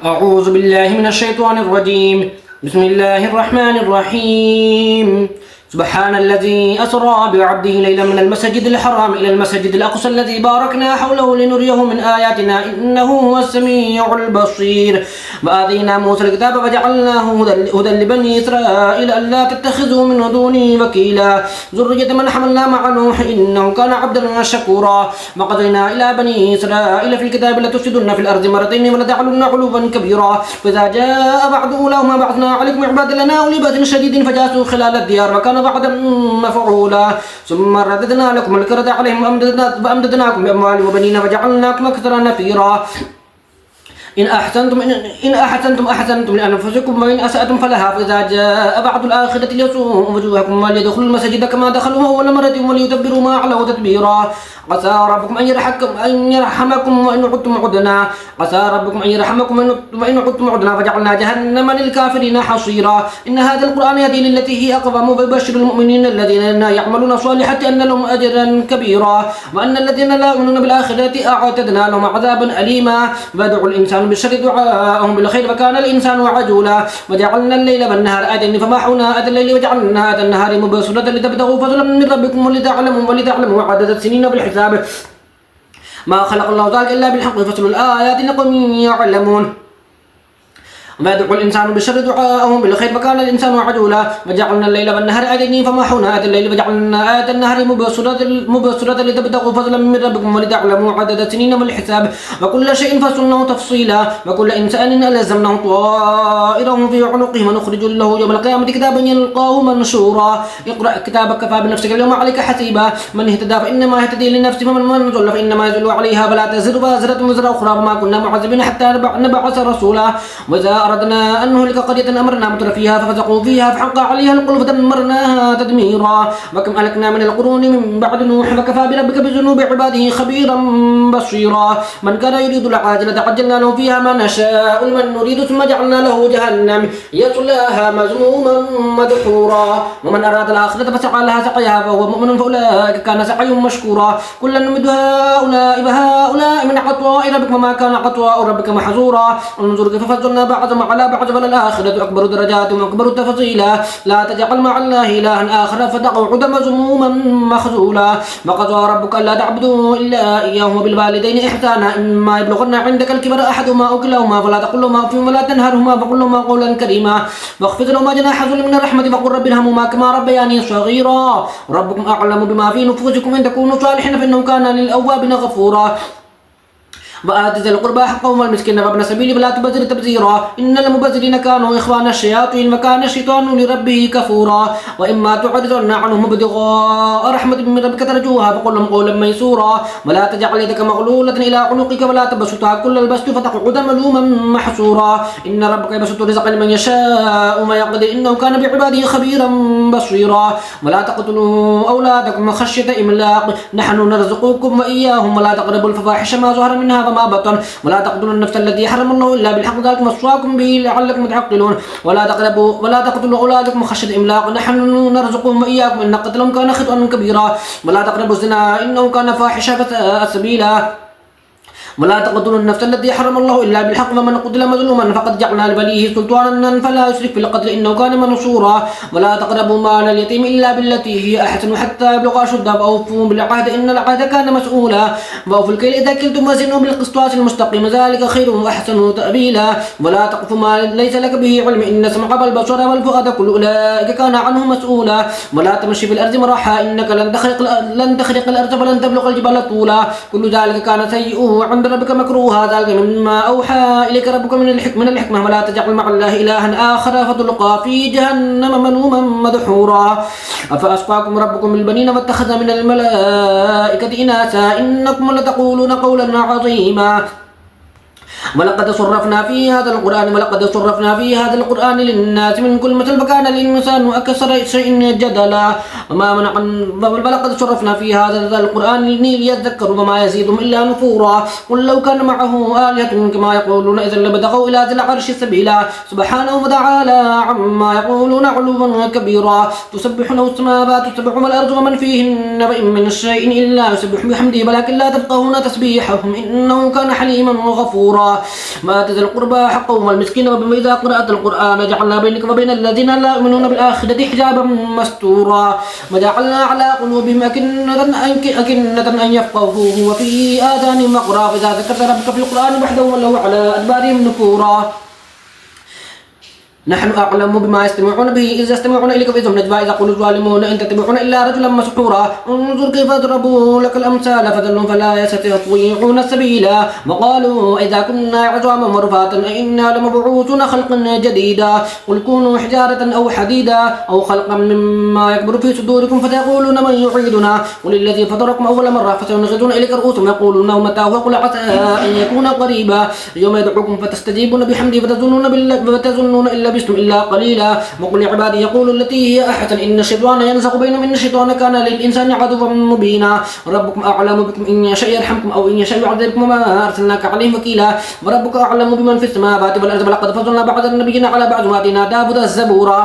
أعوذ بالله من الشيطان الرجيم. بسم الله الرحمن الرحيم. سبحان الذي أسرى بعبده ليلا من المسجد الحرام إلى المسجد الأقصى الذي باركنا حوله لنريه من آياتنا إنه هو السميع البصير. وآتينا موسى الكتاب فجعلناه هدى لبني إسرائيل ألا تتخذوا من دوني وكيلا ذرية من حملنا مع نوح إنه كان عبدا شكورا. وقضينا إلى بني إسرائيل في الكتاب لتفسدن في الأرض مرتين ولتعلن علوا كبيرا. فإذا جاء بعد أولاهما بعثنا عليكم عبادا لنا أولي بأس شديد فجاسوا خلال الديار وكان بعدا مفعولا. ثم رددنا لكم الكرة عليهم وأمددناكم بأموال وبنين وجعلناكم أكثر نفيرا. إن أحسنتم أحسنتم لأنفسكم وإن أسأتم فلها. فإذا جاء بعد الآخرة ليسوءوا وجوهكم وليدخلوا المسجد كما دخلوه أول مرة وليتبروا ما علوا تتبيرا. عسى ربكم أن يرحمكم وإن عدتم عدنا. عسى ربكم أن يرحمكم وإن عدتم عدنا فجعلنا جهنم للكافرين حصيرا. إن هذا القرآن يهدي للتي هي أقوم ويبشر المؤمنين الذين يعملون الصالحات أن لهم أجرا كبيرا وأن الذين لا يؤمنون بالآخرة أعتدنا لهم عذابا أليما. ويدعو الإنسان بالشر دعاءهم بالخير وكان الإنسان عجولا. وجعلنا الليل والنهار آيتين فمحونا آية الليل وجعلنا آية النهار مبصرة لتبتغوا فضلا من ربكم ولتعلموا عدد السنين بالحساب. ما خلق الله ذلك إلا بالحق يفصل الآيات لقوم يعلمون. ويدعو الإنسان بالشر دعاءهم بالخير وكان الإنسان عجولا. وجعلنا الليل والنهار آيتين فمحونا آية الليل وجعلنا آية النهار مبصرة لتبتغوا فضلا من ربكم ولتعلموا عدد السنين والحساب. وكل شيء فصلناه تفصيلا. وكل إنسان ألزمناه طائره في عنقه ونخرج له يوم القيامة كتابا يلقاه منشورا. اقرأ كتابك كفى بنفسك اليوم عليك حسيبا. من اهتدى فإنما يهتدي لنفسه ومن ضل فإنما يضل عليها فلا تزر وازرة وزر أخرى وما كنا معذبين حتى نبعث رسولا. وإذا أردنا أن نهلك قرية أمرنا متر فيها ففسقوا فيها فحق عليها القول فدمرناها تدميرا. وكم أهلكنا من القرون من بعد نوح وكفى بربك بذنوب عباده خبيرا بصيرا. من كان يريد العاجلة عجلنا له فيها ما نشاء لمن نريد ثم جعلنا له جهنم يصلاها مذموما مدحورا. ومن أراد الآخرة فسعى لها سعيها فهو مؤمن فأولئك كان سعيهم مشكورا. كلا نمد هؤلاء من عطاء ربك وما كان عطاء ربك محظورا. انظر كيف فضلنا بعضهم على بعض فللآخرة أكبر درجات وأكبر تفصيلا. لا تجعل مع الله إلها آخر فتقعد مذموما مخذولا. وقضى ربك ألا تعبدوا إلا إياه وبالوالدين إحسانا إما يبلغن عندك الكبر أحدهما أو كلاهما فلا تقل لهما أف ولا تنهرهما وقل لهما قولا كريما. واخفض لهما جناح الذل من الرحمة وقل رب ارحمهما كما ربياني صغيرا. ربكم أعلم بما في نفوسكم إن تكونوا صالحين فإنه كان للأوابين غفورا. وآت ذي القربى حقه والمسكين وابن السبيل ولا تبذر تبذيرا إن المبذرين كانوا إخوان الشياطين وكان الشيطان لربه كفورا. وإما تعرضن عنهم ابتغاء رحمة من ربك ترجوها فقل لهم قولا ميسورا. ولا تجعل يدك مغلولة إلى عنقك ولا تبسطها كل البسط فتقعد ملوما محسورا. إن ربك يبسط الرزق لمن يشاء وما يقدر إنه كان بعباده خبيرا بصيرا. ولا تقتلوا أولادكم خشية إملاق نحن نرزقكم وإياهم. ولا تقربوا الفواحش ما ظهر منها وما بطن. ولا تقتلوا النفس التي حرم الله إلا بالحق ذلك وصاكم به لعلكم تعقلون. ولا تقتلوا أولادكم خشية إملاق نحن نرزقهم وإياكم إن قتلهم كان خطأ كبيرا. ولا تقربوا الزنا إنه كان فاحشة فساء سبيلا. ولا تقتلوا النفس التي حرم الله إلا بالحق ومن قتل مظلوما فقد جعلنا لوليه سلطانا فلا يسرف في القتل إنه كان منصورا. ولا تقربوا مال اليتيم إلا بالتي هي أحسن حتى يبلغ أشده وأوفوا بالعهد إن العهد كان مسؤولا. وأوفوا الكيل إذا كلتم وزنوا بالقسطاس المستقيم ذلك خير وأحسن تأويلا. ولا تقف ما ليس لك به علم إن السمع والبصر والفؤاد كل أولئك كان عنه مسؤولا. ولا تمشي في الأرض مرحا إنك لن تخرق الأرض فلن تبلغ الجبال طولا. كل ذلك كان سيئه عند ربك مكروها. ذلك مما أوحى إليك ربك من الحكمة. ولا تجعل مع الله إلها آخر فتلقى في جهنم ملوما مدحورا. أفأسقاكم ربكم بالبنين واتخذ من الملائكة إناثا إنكم لتقولون قولا عظيما. ولقد صرفنا في هذا القرآن للناس من كل مثل فكان الإنسان أكثر شيء جدلا. ولقد صرفنا في هذا القرآن ليذكروا وما يزيدهم إلا نفورا. قل لو كان معه آلهة كما يقولون إذا لبتغوا إلى ذي العرش سبيلا. سبحانه وتعالى عما يقولون علوا كبيرا. تسبح له السماوات السبع والأرض ومن فيهن وإن من شيء إلا يسبح بحمده ولكن لا تفقهون تسبيحهم إنه كان حليما غفورا. ما آت ذا القربى حقه والمسكين وإذا قرأت القرآن جعلنا بينك وبين الذين لا يؤمنون بالآخرة حجابا مستورا وجعلنا على قلوبهم أكنة أن يفقهوه وفي آذانهم وقرا فإذا ذكرت ربك في القرآن وحده ولوا على أدبارهم نفورا نحن أعلم بما يستمعون به إذ يستمعون إليك فإذا هم نجوى إذا قالوا الظالمون إن تتبعون إلا رجلا مسحورا انظر كيف ضربوا لك الأمثال فذلهم فلا يستطيعون السبيلا وقالوا إذا كنا عظاما ورفاتا أئنا لمبعوثون خلقا جديدا قل كونوا حجارة أو حديدا أو خلقا مما يكبر في صدوركم فتقولون من يعيدنا قل الذي فطركم أول مرة فسينغضون إليك رؤوسهم يقولون متى وقل عسى أن يكون قريبا يوم يدعوكم فتستجيبون بحمده فتظنون إلا لبثتم إلا قليلا وقل لعبادي يقولوا التي هي أحسن إن الشيطان ينزغ بينهم إن الشيطان كان للإنسان عدوا مبينا ربكم أعلم بكم إن يشاء يرحمكم أو إن يشاء يعذبكم وما أرسلناك عليهم وكيلا وربك أعلم بمن في السماوات والأرض ولقد فضلنا بعض النبيين على بعض وآتينا داود الزبورا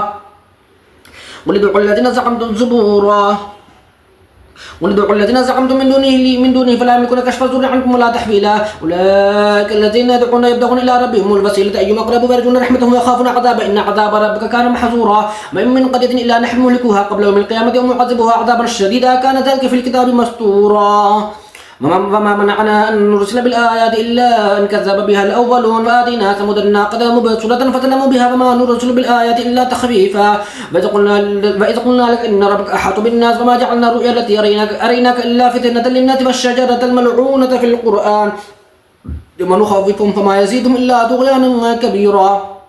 ولدعوا الذين زعمتم زبورا وندعو الذين زعمتم من دونه فلا يملكون كشف الضر عنكم ولا تحويلا أولئك الذين يدعون يبتغون إلى ربهم الوسيلة أيهم أقرب ويرجون رحمته ويخافون عذابه إن عذاب ربك كان محظورا ما من قرية إلا نحن مهلكوها قبل يوم القيامة أو معذبها عذابا شديدا كان ذلك في الكتاب مسطورا وما منعنا أن نرسل بالآيات إلا أن كذب بها الأولون وآتينا ثمود الناقة مبصرة فظلموا بها وما نرسل بالآيات إلا تخفيفا وإذ قلنا لك إن ربك أحاط بالناس وما جعلنا الرؤيا التي أريناك إلا فتنة للناس والشجرة الملعونة في القرآن لما نخوفهم فما يزيدهم إلا طغيانا كبيرا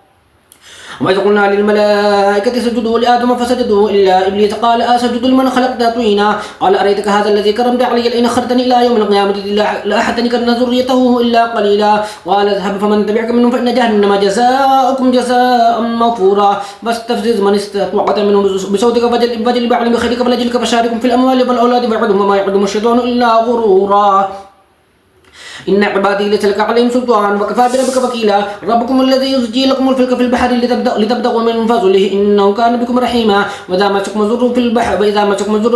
وإذ قلنا للملائكة اسجدوا لآدم فسجدوا إلا إبليس قال أسجد لمن خلقت طينا قال أريتك هذا الذي كرمت علي لئن أخرتني إلى يوم القيامة لأحرقن ذريته إلا قليلا قال اذهب فمن تبعك منهم فإن جهنم جزاؤكم جزاء موفورا واستفزز من استطعت منهم بصوتك فاجلب عليهم بخيرك فلجلك فشاركهم في الأموال والأولاد وعدهم وما يعدهم الشيطان إلا غرورا إن عبادي ليس لك عليهم سلطان وكفى بربك وكيلا ربكم الذي يزجي لكم الفلك في البحر لتبتغوا من فضله إنه كان بكم رحيما وإذا مسكم الضر في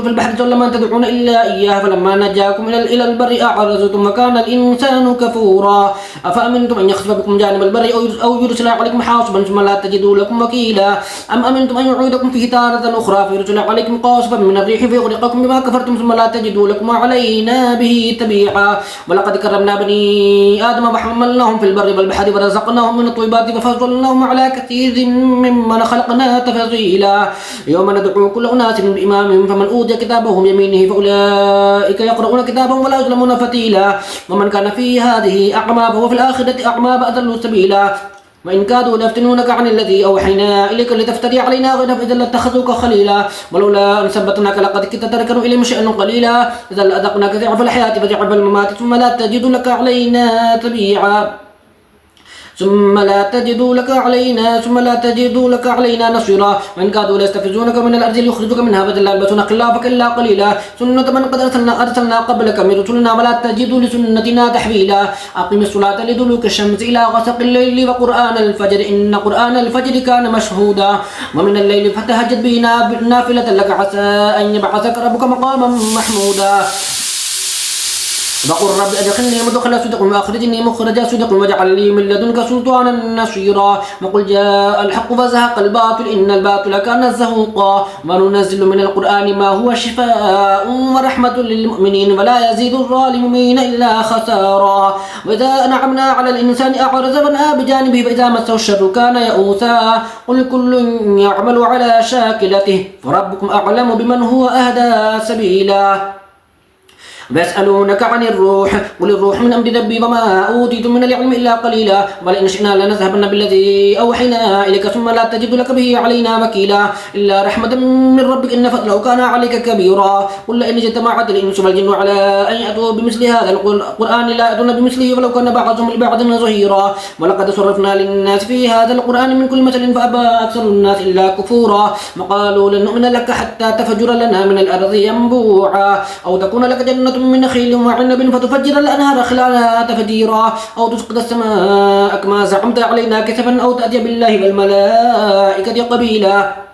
البحر ضل من تدعون إلا إياه فلما نجاكم إلى البر أعرضتم وكان الإنسان كفورا أفأمنتم أن يخسف بكم جانب البر أو يرسل عليكم حاصبا ثم لا تجدوا لكم وكيلا أم أمنتم أن يعيدكم فيه تارة أخرى فيرسل عليكم قاصفا من الريح فيغرقكم بما كفرتم ثم لا تجدوا لكم علينا به تبيعا ولقد كرمنا بني آدم وحملناهم في البر والبحر ورزقناهم من الطيبات وفضلناهم على كثير ممن خلقنا تفضيلا يوم ندعو كل أناس بإمامهم فمن أوتي كتابه بيمينه فأولئك يقرؤون كتابهم ولا يظلمون فتيلا ومن كان في هذه أعمى فهو في الآخرة أعمى وأضل سبيلا وإن كادوا ليفتنونك عن الذي أوحينا إليك لتفتري علينا غيره إذا لاتخذوك خليلا ولولا أن ثبتناك لقد كنت تركنوا إليهم شيئا قليلا إذا لأذقناك ضعف الحياة وضعف الممات ثم لا تجد لك علينا تبيعا ثم لا تجدوا لك علينا نصيرا وإن كادوا ليستفزونك من الأرض ليخرجوك منها فإذا لا يلبسون خلافك إلا قليلا سنة من قد أرسلنا قبلك من رسلنا ولا تجدوا لسنتنا تحويلا أقم الصلاة لدلوك الشمس إلى غسق الليل وقرآن الفجر إن قرآن الفجر كان مشهودا ومن الليل فتهجد به نافلة لك عسى أن يبعثك ربك مقاما محمودا وقل رب أدخلني مدخل صدق وأخرجني مخرج صدق واجعل لي من لدنك سلطانا نصيرا وقل جاء الحق وزهق الباطل إن الباطل كان زهوقا وننزل من القرآن ما هو شفاء ورحمة للمؤمنين ولا يزيد الظالمين إلا خسارا وإذا أنعمنا على الإنسان أعرض ونأى بجانبه فإذا مسه الشر كان يئوسا قل كل يعمل على شاكلته فربكم أعلم بمن هو أهدى سبيلا ويسألونك عن الروح قل الروح من أمر ربي وما أوتيتم من العلم إلا قليلا ولئن شئنا لنذهبن بالذي أوحينا إليك ثم لا تجد لك به علينا وكيلا إلا رحمة من ربك إن فضله كان عليك كبيرا قل إن اجتمعت الإنس والجن على أن يأتوا بمثل هذا القرآن لا يأتون بمثله ولو كان بعضهم لبعض ظهيرا ولقد صرفنا للناس في هذا القرآن من كل مثل فأبى أكثر الناس إلا كفورا وقالوا لن نؤمن لك حتى تفجر لنا من الأرض ينبوعا أو تكون لك جنة من نخيل وعنب فتفجر الأنهار خلالها تفجيرا أو تسقط السماء كما زعمت علينا كسفا أو تأتي بالله والملائكة قبيلا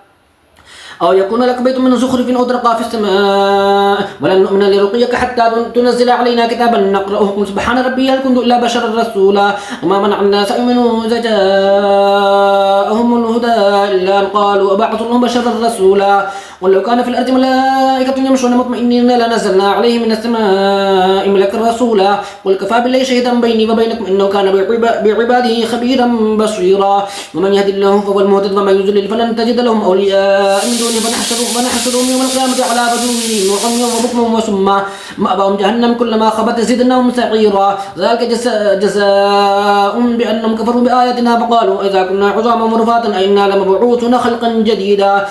أو يكون لك بيت من زخرف أو ترقى في السماء ولن نؤمن لرقيك حتى تنزل علينا كتابا نقرأه سبحان ربي هل كنت إلا بشرا رسولا وما منع الناس أن يؤمنوا إذا جاءهم الهدى إلا أن قالوا أبعث الله بشرا رسولا ولو كان في الأرض ملائكة يمشون مطمئنين لنزلنا عليهم من السماء ملكا رسولا قل كفى بالله شهيدا بيني وبينكم إنه كان بعباده خبيرا بصيرا ومن يهد الله فهو المهتد ومن يضلل فلن تجد لهم أولياء من دونه فنحشرهم يوم القيامة على وجوههم وعميا وبكما وسما مأواهم جهنم كلما خبت زدناهم سعيرا ذلك جزاء بأنهم كفروا بآياتنا فقالوا إذا كنا عظاما ورفاتا أئنا لمبعوثون خلقا جديدا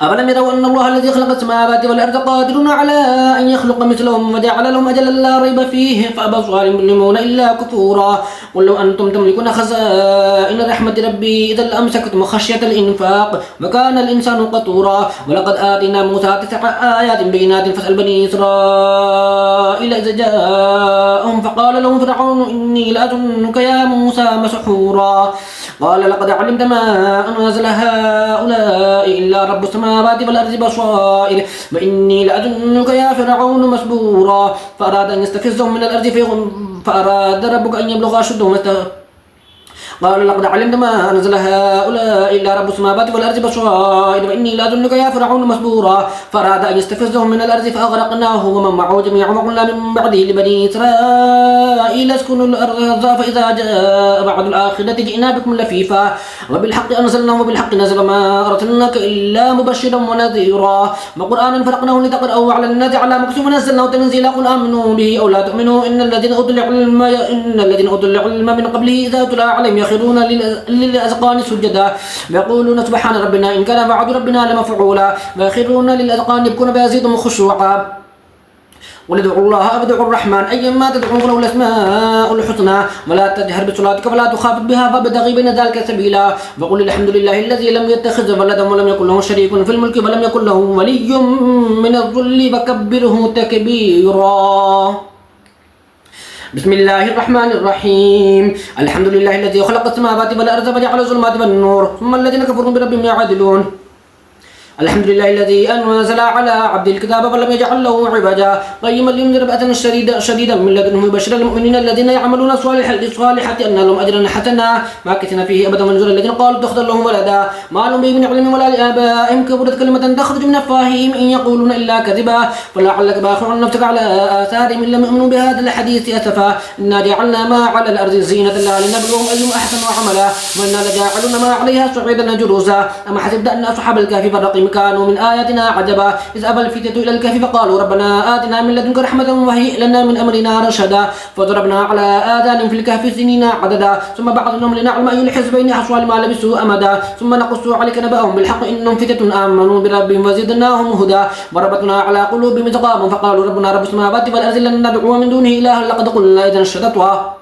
أفلم يروا أن الله الذي خلق السماوات والأرض قادر على أن يخلق مثلهم وجعل لهم أجلا لا ريب فيه فأبى الظالمون إلا كفورا قل لو أنتم تملكون خزائن رحمة ربي إذا لأمسكتم خشية الإنفاق وكان الإنسان قتورا ولقد آتينا موسى 9 آيات بينات فاسأل بني إسرائيل إذ جاءهم فقال لهم فرعون إني لأظنك يا موسى مسحورا قال لقد علمت ما أنزل هؤلاء إلا رب السماوات والأرض بصائر وإني لأظنك يا فرعون مسبورا فأراد أن يستفزهم من الأرض فأراد ربك أن يبلغ أشدهم قال لقد علمت ما أنزل هؤلاء إلا رب السماوات والأرض بصائر وإني لأظنك يا فرعون مسبورا فأراد أن يستفزهم من الأرض فأغرقناه ومن معه جميعا وقلنا من بعده لبني إسرائيل اسكنوا الأرض فإذا جاء بعد الآخرة جئنا بكم لفيفا وبالحق أنزلناه وبالحق نزل ما أرسلناك إلا مبشرا ونذيرا وقرآنا فرقناه لتقرأه على الناس على مكث ونزلناه تنزيلا قل آمنوا به أو لا تؤمنوا إن الذين أوتوا العلم من قبله إذا تتلى عليهم يخرون للأذقان سجدا ويقولون سبحان ربنا إن كان وعد ربنا لمفعولا ويخرون للأذقان يبكون فيزيدهم خشوعا قل ادعوا الله أو ادعوا الرحمن أيما تدعوا فله الأسماء الحسنى ولا تجهر بصلاتك ولا تخافت بها فابتغ بين ذلك سبيلا وقل الحمد لله الذي لم يتخذ ولدا ولم يكن له شريك في الملك ولم يكن له ولي من الذل وكبره تكبيرا. بسم الله الرحمن الرحيم الحمد لله الذي خلق السماوات والأرض وجعل الظلمات والنور ثم الذين كفروا بربهم يعدلون. الحمد لله الذي أنزل على عبد الكتاب ولم يجعل له عوجا قيما لينذر بأسا شديدا من لدنه ويبشر المؤمنين الذين يعملون الصالحات أن لهم أجرا حسنا ماكثين فيه أبدا وانذر الذين قالوا اتخذ الله ولدا ما لهم به من علم ولا لآبائهم كبرت كلمة تخرج من أفواههم إن يقولون إلا كذبا فلعلك باخع نفسك على آثارهم إن لم يؤمنوا بهذا الحديث أسفا إنا جعلنا ما على الأرض زينة لها لنبلوهم أيهم أحسن عملا وإنا لجاعلون ما عليها صعيدا جرزا أما حسبت أن أصحاب الكهف والرقيم كانوا من آياتنا عجبا إذ أبى الفتية إلى الكهف فقالوا ربنا آتنا من لدنك رحمة وهيئ لنا من أمرنا رشدا فضربنا على آذانهم في الكهف سنين عددا ثم بعضهم لنعلم أي الحزبين أحصى لما لبثوا أمدا ثم نقص عليك نبأهم بالحق إنهم فتية آمنوا بربهم وزدناهم هدى وربطنا على قلوبهم إذ قاموا فقالوا ربنا رب السماوات والأرض لن ندعو من دونه إلها لقد قلنا إذا شتطا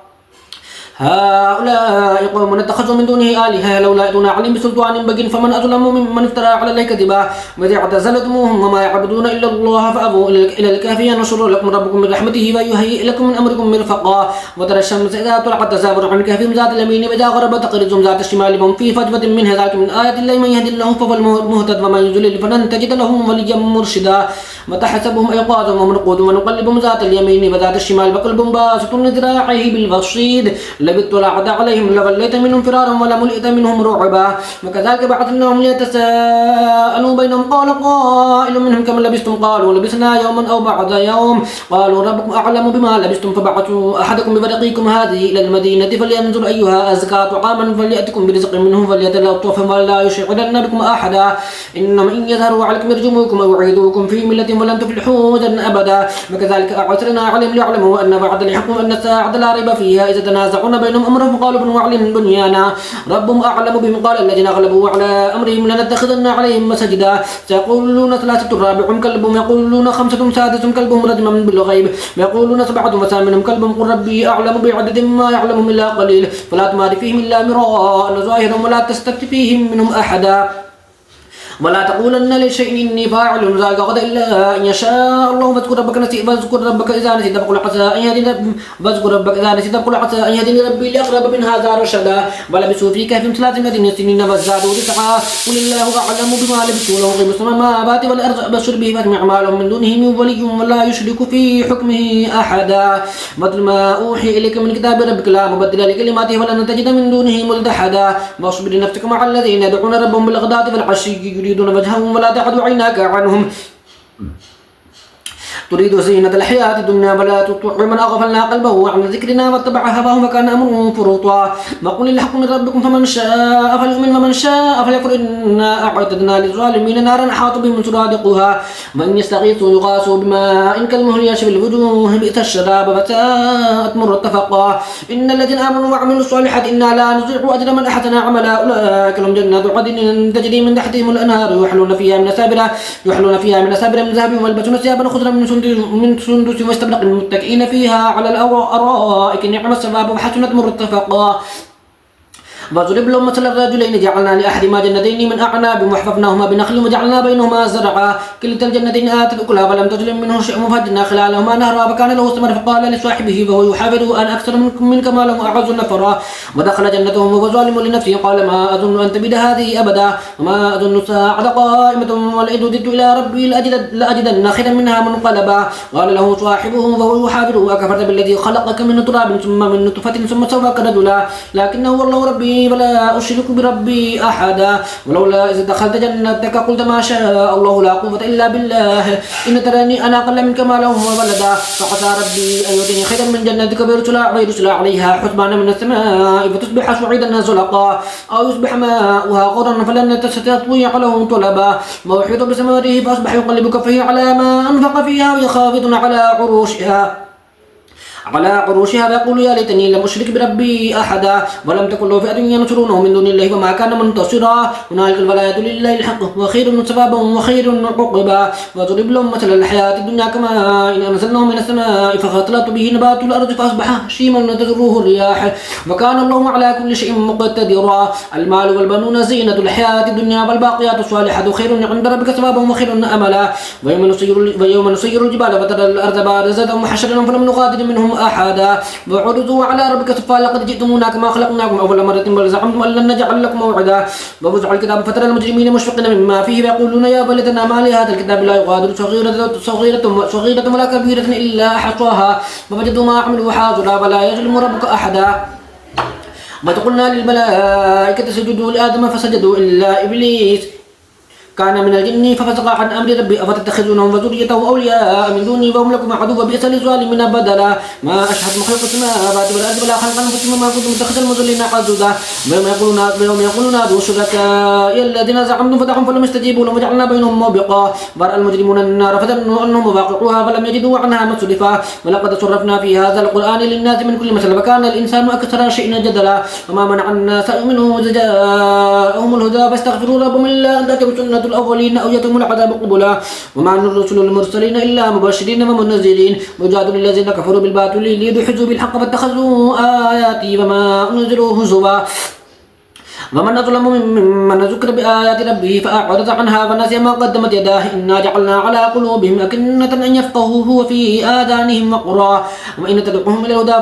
هؤلاء قوم اتخذوا من دونه آلهة لولا يأتون عليهم بسلطان بين فمن أظلم ممن افترى على الله كذبا وإذ اعتزلتموهم وما يعبدون إلا الله فأبوا إلى الكهف ينشر لكم ربكم من رحمته ويهيئ لكم من أمركم مرفقا وترى الشمس إذا طلعت تزاور عن كهفهم ذات اليمين وإذا غربت تقرضهم ذات الشمال وهم في فجوة منها ذلك من آيات الله من يهد الله فهو المهتد ومن يضلل فلن تجد لهم وليا مرشدا وتحسبهم أيقاظا وهم رقود ونقلبهم ذات اليمين وذات الشمال وكلب باسط ذراعيه بالوصيد لو اطلعت عليهم لوليت منهم فرارا ولملئت منهم رعبا وكذلك بعثناهم ليتساءلوا بينهم قال قائل منهم كم لبثتم قالوا لبثنا يوما أو بعض يوم قالوا ربكم أعلم بما لبثتم فبعثوا أحدكم بفريقكم هذه إلى المدينة فلينظر أيها أزكى طعاما فليأتكم برزق منه فليتلطف ولا يشعرن بكم أحدا إنهم إن يظهروا عليكم يرجموكم أو يعيدوكم في ملة ولن تفلحوا إذا أبدا وكذلك أعثرنا عليهم ليعلموا أن بعد الحكم أن الساعة لا ريب فيها إذا تنازعون بينهم أمرهم فقالوا ابنوا عليهم بنيانا ربهم أعلم بهم قال الذين غلبوا على أمرهم لنتخذن عليهم مسجدا سيقولون ثلاثة رابعهم كلبهم يقولون خمسة سادسهم كلبهم رجما بالغيب ويقولون سبعة وثامنهم كلبهم قل ربي أعلم بعدد ما يعلمهم إلا قليل فلا تمار فيهم إلا مراء ظاهرا ولا تستفت فيهم منهم أحدا ولا تقولن لشيء إني فاعل ذلك غدا إلا أن يشاء الله. واذكر ربك إذا نسيت فقل عسى أن يهديني ربي لأقرب من هذا رشدا. ولبثوا في كهفهم 300 سنين فازدادوا تسعا. قل الله أعلم بما لبثوا له غيب السماوات والأرض أبصر به فاتم أعمالهم من دونه من ولي ولا يشرك في حكمه أحدا. واتل ما أوحي إليك من كتاب ربك لا مبدل لكلماته ولن تجد من دونه ملتحدا. واصبر نفسك مع الذين يدعون ربهم بالغداة والعشي يريدون وجههم ولا تعد عيناك عنهم تريد زينة الحياة الدنيا ولا تطع من أغفلنا قلبه عن ذكرنا واتبع هواه وكان أمره فرطا. وقل الحق من ربكم فمن شاء فليؤمن ومن شاء فليكفر إنا أعتدنا للظالمين نارا أحاط بهم سرادقها. وإن يستغيثوا يغاثوا بماء كالمهل يشفي الوجوه بئس الشراب وساءت مرتفقا. إن الذين آمنوا وعملوا الصالحات إنا لا نضيع أجر من أحسن عملا. أولئك لهم جنات عدن تجري من تحتهم الأنهار يحلون فيها من أسابر من ذهب ويلبسون ثيابا خضرا من سندس واستبرق المتكئين فيها على الأرائك نعم الثواب وحسنت مرتفقا. وضرب لهم مثل الرجلين جعلنا لأحدهما جنتين من أعناب وحففناهما بنخل وجعلنا بينهما زرعا. كلتا الجنتين آتت أكلها ولم تظلم منه شيء وفجرنا خلالهما نهرا وكان له ثمر فقال لصاحبه وهو يحاوره أنا أكثر منك مالا وأعز نفرا. ودخل جنته وهو ظالم لنفسه قال ما أظن أن تبيد هذه أبدا وما أظن الساعة قائمة ولئن رددت إلى ربي لأجدن خيرا منها منقلبا. قال له صاحبه وهو يحاوره أكفرت بالذي خلقك من تراب ثم من نطفة ثم سواك رجلا لكنه والله ربي ولا أشرك بربي أحدا. ولولا إذ دخلت جنتك قلت ما شاء الله لا قوة إلا بالله إن تراني أنا أقل منك مالا وولدا. فعسى ربي أن يؤتيني خيرا من جنتك ويرسل عليها حسبانا من السماء فتصبح صعيدا زلقا أو يصبح ماؤها غورا فلن تستطيع له طلبا. وأحيط بثمره فأصبح يقلب كفيه على ما أنفق فيها وهي خافضة على عروشها ويقول يا ليتني لم أشرك بربي أحدا. ولم تكن له فئة ينصرونه من دون الله وما كان منتصرا. هنالك الولاية لله الحق وخير ثوابا وخير عقبا. وضرب لهم مثل الحياة الدنيا كما إن أنزلناه من السماء فاختلط به نبات الأرض فأصبح هشيما تذروه الرياح وكان الله على كل شيء مقتدرا. المال والبنون زينة الحياة الدنيا والباقيات الصالحات خير عند ربك ثوابا وخير أملا. ويوم نسير الجبال فترى الأرض بارزة وحشرنا فلم نغادر منهم أحدا. وعرضوا على ربك صفا لقد جئتمونا كما خلقناكم أول مرة بل زعمتم أن لن نجعل لكم موعدا. ووزع الكتاب فترى المجرمين مشفقين مما فيه ويقولون يا ويلتنا ما لهذا الكتاب لا يغادر صغيرة ولا كبيرة إلا أحصاها ووجدوا ما عملوا حاضرا ولا يظلم ربك أحدا. وقلنا للملائكة اسجدوا لآدم فسجدوا إلا إبليس كان من الجن ففسق عن أمر ربي أفتتخذونهم وذريته أولياء من دوني وهم لكم عدو بئس للظالمين بدلا. ما أشهد مخلوق السماوات والأرض ولا خلق أنفسهم وما كنت متخذ المضلين عضدا. ويوم يقولون هذو شركائي الذين زعمتم فدعهم فلم يستجيبوا لهم وجعلنا بينهم موبقا. ورأى المجرمون النار فظنوا أنهم واقعوها فلم يجدوا عنها مصرفا. ولقد صرفنا في هذا القرآن للناس من كل مثل وكان الإنسان أكثر شيء جدلا. وما منع الناس أن يؤمنوا إذ جاءهم الهدى فاستغفروا ربهم إلا أن تأتيهم سنة الأولين أو يأتيهم العذاب قبلا. وما نرسل المرسلين إلا مبشرين ومنذرين وجادلوا الذين كفروا بالباطل ليدحضوا بالحق فاتخذوا آياتي وما أنذروا هزوا. ومن أظلم ممن ذكر بآيات ربه فأعرض عنها ونسي ما قدمت يداه إنا جعلنا على قلوبهم أكنة أن يفقهوه وفي آذانهم وقرا وإن تدعوهم إلى الهدى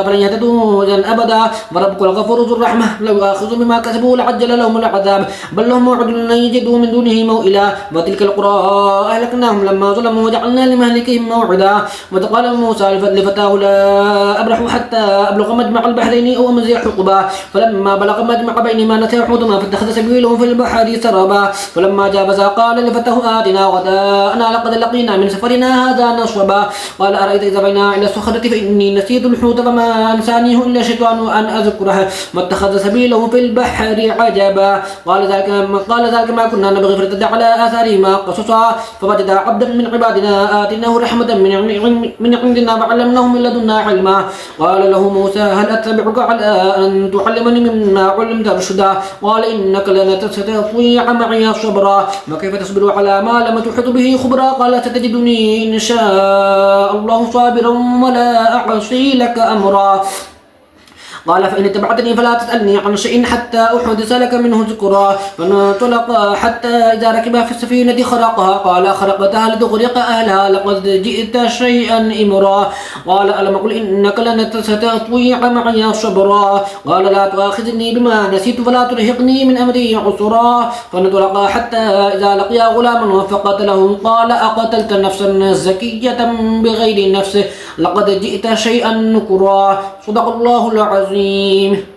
فلن يهتدوا إذا أبدا. وربك الغفور ذو الرحمة لو آخذوا بما كسبوا لعجل لهم العذاب بل لهم موعد لن يجدوا من دونه موئلا. وتلك القرى أهلكناهم لما ظلموا وجعلنا لمهلكهم موعدا. وقال موسى لفتاه لا أبرح حتى أبلغ مجمع البحرين أو أمضي حقبا. فلما بلغ مجمع بينهما نسي حوتهما فاتخذ سبيله في البحر سربا. فلما جاوزا قال لفتاه آتنا غداءنا لقد لقينا من سفرنا هذا نصبا. قال أرأيت إذا بينا إلى الصخرة فإني نسيت الحوت فما أنسانيه إلا الشيطان أن أذكره واتخذ سبيله في البحر عجبا. قال ذلك ما كنا نبغي فارتد على آثارهما قصصا فوجد عبدا من عبادنا آتيناه رحمة من عندنا وعلمناه من لدنا علما. قال له موسى هل أتبعك على أن تعلمني مما علمت رشدا. قال إنك لن تستطيع معي صبرا وكيف تصبر على ما لم تحط به خبرا. قال ستجدني إن شاء الله صابرا ولا أعصي لك أمرا. قال فإن اتبعتني فلا تسألني عن شيء حتى أحدث لك منه ذكرا. فانطلقا حتى إذا ركبا في السفينة خرقها قال خرقتها لتغرق أهلها لقد جئت شيئا إمرا. قال ألم أقل إنك لن تستطيع معي صبرا. قال لا تؤاخذني بما نسيت فلا ترهقني من أمري عسرا. فانطلقا حتى إذا لقيا غلاما فقتله قال أقتلت نفسا زكية بغير نفس لقد جئت شيئا نكرا. صدق الله العظيم.